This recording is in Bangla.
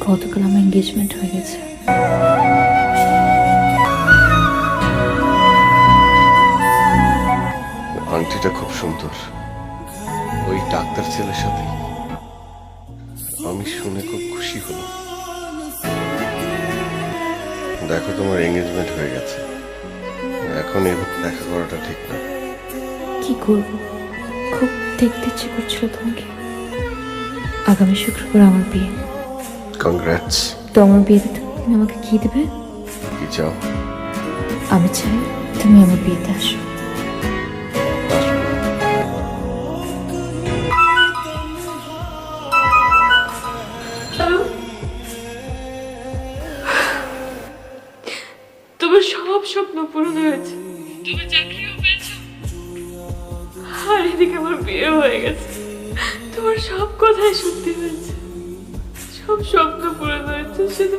গতকাল আমার এঙ্গেজমেন্ট হয়ে গেছে। আংটিটা খুব সুন্দর, ওই ডাক্তার ছেলের সাথে। আমি শুনে খুব খুশি হলাম। দেখো, তোমার এঙ্গেজমেন্ট হয়ে গেছে, এখন এভাবে দেখা করাটা ঠিক না। কি করব, খুব দেখতে ইচ্ছে করছিল তোমাকে। আগামী শুক্রবার আমার বিয়ে। কংগ্রাটস। তো আমার বিয়েতে তুমি আমাকে কি দেবে? কি চাও? আমি চাই তুমি আমার বিয়েতে আসো। তোমার সব স্বপ্ন পূরণ হয়েছে, তুমি চাকরিও পেয়েছো, আর এদিকে আমার বিয়ে হয়ে গেছে। তোমার সব কথাই সত্যি হয়েছে, সব স্বপ্ন পূরণ হয়েছে, শুধু